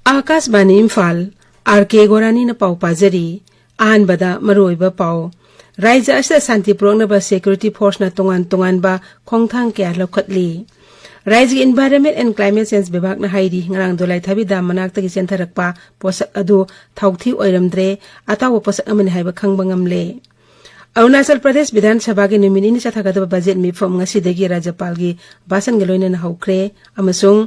Akashvani Imphal R K गोरानी न पाउ पाजरी अहनबदा मरोइबा पाउ राज्य असिदा शांति पुरक्नबा सिक्योरिटी फोर्स न तोंगान बा खोंथांग क्या लौखटली राज्य एनवायरनमेंट एंड क्लाइमेट चेंज विभाग न हाइरी ngarang dolai thabi dam manakta gi chentherakpa posak adu thauthi oiramdre atawa posak amani haiba khangba ngamle Arunachal Pradesh Vidhan Sabha gi numini ni chathagada budget mi phom ngasi degi Rajapal gi basan gi loina na haukre amasung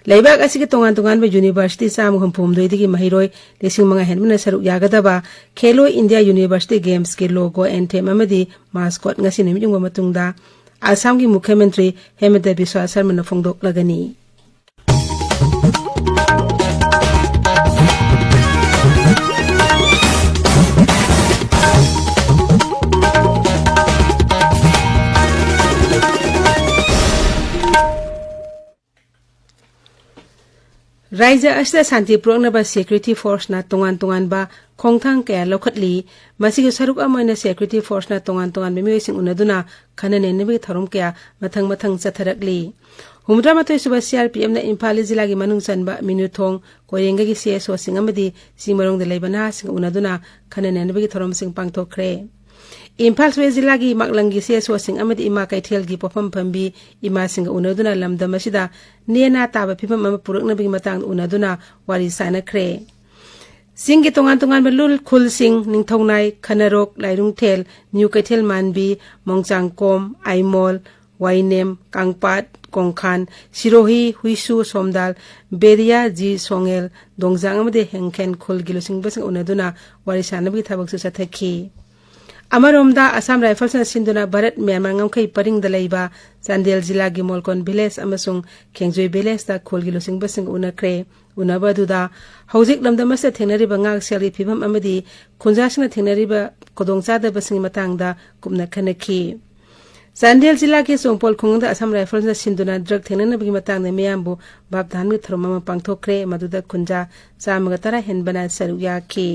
leibak asigi tongan ba university sam humphum doidigi mahiroi lesing manga henmana saruk yagadaba Khelo India University Games ke logo anthem amadi mascot ngasi nimi jungwa matungda Assam ki Mukhyamantri Hemanta Biswa Sarma na phongdok lagani Raja asda santi puraknaba security force na tongan ba khongthang kaya lokhatli masigi saruk amoina security force na tongan bemi sing unaduna khanane nebi tharum kaya mathang chatharakli humdra matoi suba CRPM na Imphal jila gi manung chanba minuthong koyenga gi CSO sing amadi simarong de leibana sing unaduna khanane nebi tharum sing pangthokre Imphal jila gi maklangi CSO sing amadi ima kaithel gi pofam phambi ima sing unaduna lamdam asida nena taba phibam ama purakna bi matang unaduna wari sana khre Singi tongan belul khul sing ningthongnai khanarok lairung thel new kaithel manbi mongchang kom aimol wainem kangpat kongkhan sirohi huisu somdal beria ji songel dongjang amade hengkhen khul gilusing basing unaduna wari sana bi thabak su sathaki Amaromda Assam Rifles na sinduna Bharat Myanmar ngamkai paring dalaiba Chandel jila gi Molkon village amasung Khengjoi village ta khol gi losing basing unakre unabaduda hojik lamdamasa thengnariba ngak seli phibam amadi khunjasna thengnariba kodongcha da basing matangda kumna khanaki Chandel jila ki Songpol khungda Assam Rifles na sinduna drug thengnana bi matangda meyambu babdhan mi throma pangthokre maduda khunja chamaga tara henbana saruya ki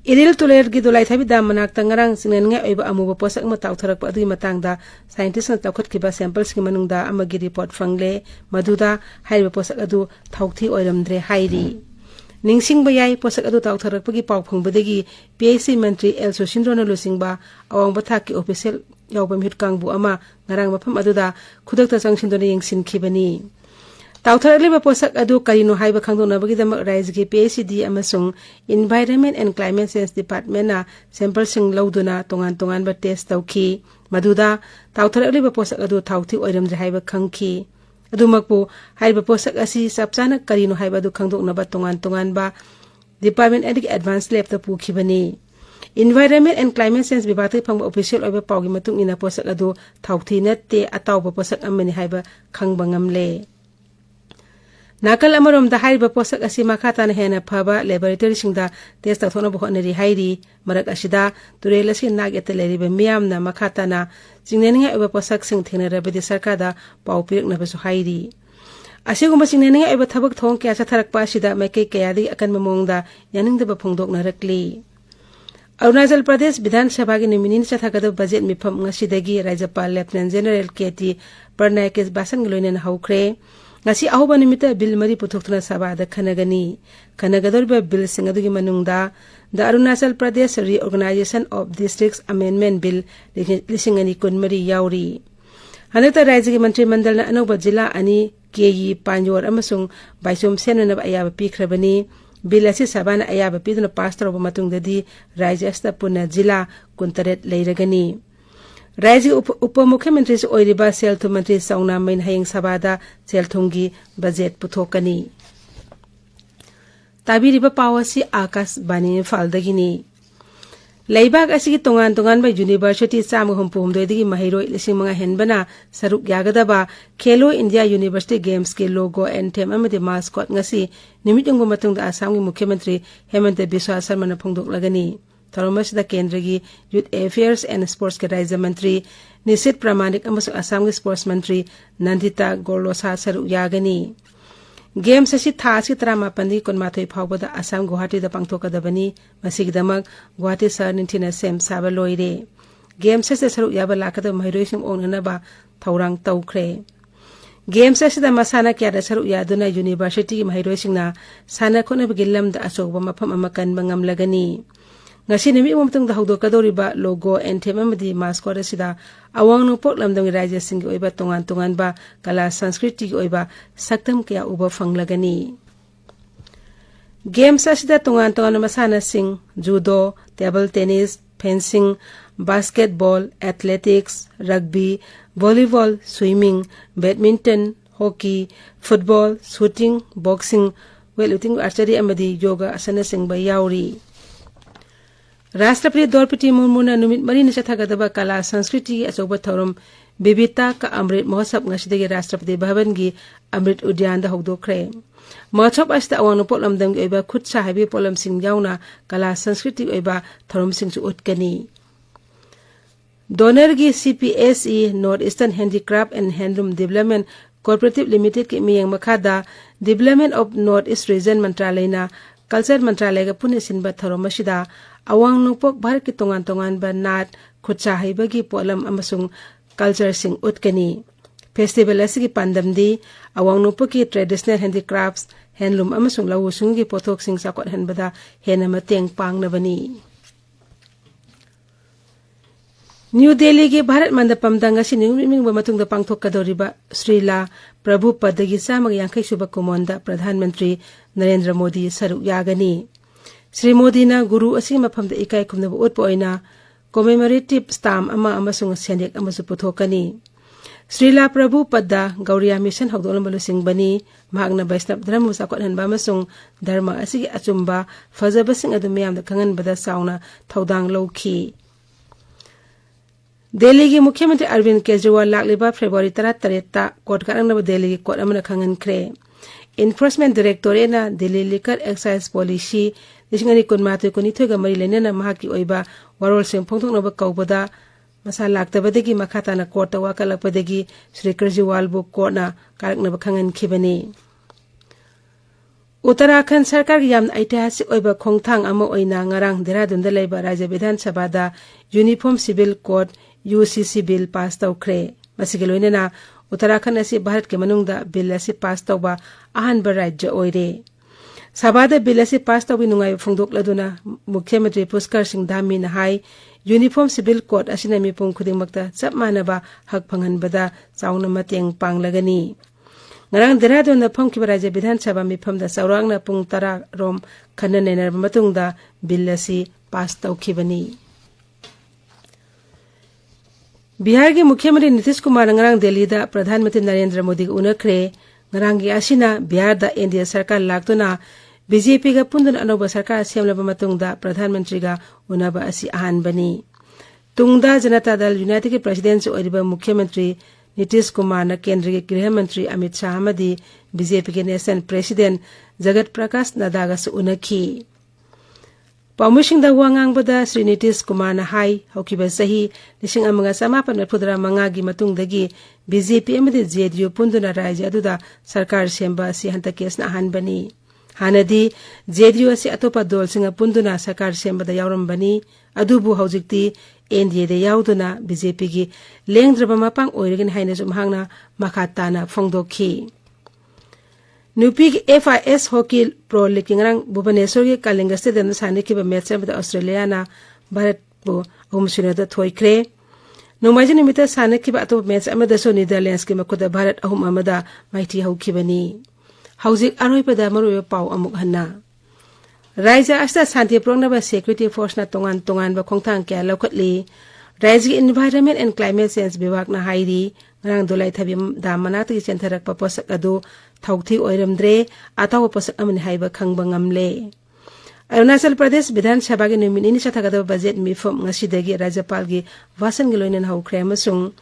Iril tuler gi dolai thabi dam manak tangarang singen nga oiba amuba posak ma tawtharak pa adu matangda scientist na tawkhat ki ba samples ki manungda amagi report fangle maduda haiba posak adu thauthi oiramdre hairi ningsing bayai posak adu tawtharak pa gi paw phangbadegi PIC mantri El Susindrona lusingba awang batha ki official yawbam hitkangbu ama ngarang mafam aduda khudakta changsindona yengsin khibani Tawtharaliba posak adu karino haiba khangdona bagi damak rise gi PhD amasung Environment and Climate Change Department na sample sing lauduna tongan ba test tawki maduda tawtharaliba posak adu thauthi oiram haiba khangki adumakpu haiba posak asi sapchana karino haiba adu khangdokna ba tongan ba Department Edic Advanced Lab ta pukhibani Environment and Climate Change Vibhag phangba official oiba pawgi matung ina posak adu thauthi natte atawba posak amani haiba khangba ngamle Nakal amarom da haiba posak asi makata na hena phaba laboratory singda test thona bo honari hairi marak asida turela sin nag eteleri be miam na makata na singneninga eba posak sing thena rabedi sarkada pawpirik na besu hairi asigumba singneninga eba thabak thong kya chatharak pa sida maike kayadi akan mamongda yaning da phongdok na rakli Arunachal Pradesh Vidhan Sabha gi numini chathagada budget mi pham ngasidagi Rajapal Lieutenant General KT Parnaikes basan giloinen haukre ngasi ahoba nimita bill mari puthokna sabada khanagadorba bill singadugi manungda the Arunachal Pradesh Reorganization of Districts Amendment Bill lisingani kunmari yauri hanata rajya gi mantri mandal na anoba jila ani keyi panjor amasung baisum senana ayaba pikhrabani bill asi sabana ayaba piduna pastor oba matungdadi rajya sta puna jila kuntaret leiragani Raji Upamukhyamantri se oiriba Selthum Mantri Sauna Main Hayeng Sabada Selthumgi budget puthokani Tabiriba pawasi Akashvani Imphaldagini Leibak asigi tongan ba University Sam Humpum doidigi mahiroi lising mga henbana saruk yagadaba Khelo India University Games ke logo anthem amadi mascot ngasi nimit ungum matungda Assam gi Mukhyamantri Hemanta Biswa Sarma na phongdok lagani Thomas da Kendra Youth Affairs and Sports ke Rajya Mantri Nisit Pramanik amasung Assam gi Sports Mantri Nandita Gorlosa saru yagani Games asi thasi trama pandi konmathoi phawbada Assam Guwahati da pangthokadabani masigdamak Guwahati sar ninthina sem saba loire Games se saru yaba lakada mahiroi sim onana ba thaurang tawkhre Games asida masana kyada saruk yaduna university mahiroi sana khonabagi lamda achogba mafam ama kanba ngamlagani. Ngasi nimi umtang da hawdokadoriba logo anthem amadi mascot asida awang nupok lamdang raja singgi oiba tongan ba kala sanskriti oiba saktam kaya uba fanglagani. Games asida tongan masana sing judo, table tennis, fencing, basketball, athletics, rugby, volleyball, swimming, badminton, hockey, football, shooting, boxing, weightlifting, archery amadi yoga asana sing ba yauri. Rashtrapati Draupadi Murmuna numit mari na chathagadaba kala sanskriti achoba thorum bibita ka Amrit Mahotsav ngasidagi Rashtrapati Bhavan gi Amrit Udyan da hawdokre. Mahotsav asta awang nupok lamdam gi oiba khut sahibi polam sing yauna kala sanskriti oiba thorum sing su utkani. Donor gi CPSE North Eastern Handicraft and Handloom Development Cooperative Limited ki miyang makada Development of North East Region Mantralay na Culture Mantralay ga punisin ba thorum masida awang nupok Bharat ki tongan ba nat khutsahay bagi polam amasung culture sing utkani. Festival asigi pandamdi awang nupok ki traditional handicrafts, handloom amasung lawusung gi pothok sing sakot hanbada hena mateng pang na bani. New Delhi ki Bharat Mandapam danga siniming ba matung da pangthok kadoriba Srila Prabhupada gi samag yangkai suba kumonda Pradhan Mantri Narendra Modi saruk yagani. Sri Modi na guru asing mafam da ikai kumna bu utpo oina commemorative stamp ama amasung sendik amasu puthokani. Srila Prabhupada Gauriya Mission hawdolam balusing bani mahagna Vaishnava Dharma sakot hanba amasung dharma asigi achumba fazabasing adu miyam da kangan bada sauna thaudang lawki. Delhi ki Mukhyamantri Arvind Kejriwal lakliba February 13 ta court karang Delhi ki court amana kangan kre. Enforcement Directorate na Delhi Liquor Excise Policy Lishingani kunmatoi kunithoga mari lenena mahaki oiba warol sing phongthok na ba kaubada masa laktabadagi makata na court ta wakalakpadagi Sri Kejriwal bu court na karak na ba kangan khibani. Uttarakhand Sarkar ki yam aitihasik oiba khongthang ama oina ngarang Dehradun da leiba Rajya Vidhan Sabha da Uniform Civil Code UCC bill pass tawkre. Masigi loinena Uttarakhand asi Bharat ke manungda bill asi pass tawba ahanba rajya oire. Sabada bill asi pass tawi nungai phongdok laduna Mukhyamantri Pushkar Singh Dhami na hai Uniform Civil Code asina mipum khudingmakta chap manaba hak phanganbada chauna mateng panglagani. Ngarang Dehradun na phongkiba Rajya Vidhan Sabha mifamda saurangna pung 10 rom khananena matungda bill asi pass tawkhibani. Bihar ki Mukhyamantri Nitish Kumar ngarang Delhi da Pradhan Mantri Narendra Modi unakre ngarang gi asina Bihar da India Sarkar laktuna BJP ga pundun anoba sarkar semlaba matungda Pradhan Mantri ga unaba asi ahan bani. Tungda Janata Dal United ki President se oiriba Mukhyamantri Nitish Kumar na Kendra ki Griha Mantri Amit Shah amadi BJP ki National President Jagat Prakash Nadda ga su unakhi. Pamushing da wangang bada Sri Nitish Kumar na hai haukiba sahi lising amanga samapan pudra mangagi matungdagi BJP amadi JDU punduna rajya aduda sarkar semba si hanta kes na ahan bani. Hanadi JDU si atopa dol singa punduna sarkar semba da yauram bani adubu haujikti NDA da yauduna BJP gi lengdraba mapang oirigin haina sumhangna makatana phongdokhi. Nupi FIS Hockey Pro League ngarang Bhubaneswar ki Kalinga Stadium sane ki ba match ba Australia na Bharat bo ahum-0 da thoikre. Numaji nimita sane ki ba ato match amada so Netherlands ki makuda Bharat ahum amada maiti haukibani. Haujik aroi pada maru pau amuk hanna. Raja asta santi prongna ba security force na tongan ba khongthang kya lokatli. Raja Environment and Climate Change Bibhag na hairi ngarang dolai thabi da manati centharak pa posak adu thauthi oiramdre ataw posak amani haiba khangba ngamle. Arunachal Pradesh Vidhan Sabha gi nomini sathagada budget mifom ngasidagi Rajyapal gi vasan gi loinen haukre amasung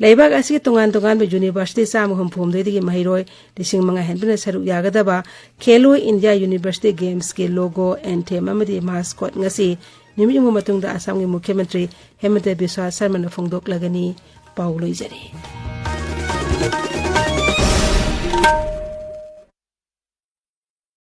leibag asi tongan ba university sam humphum degi mahiroi lising manga henbena saruk yagadaba Khelo India University Games ke logo anthem amadi mascot ngasi nimi matungda Assam gi Mukhyamantri Hemanta Biswa Sarma na phongdok lagani pauloi jari.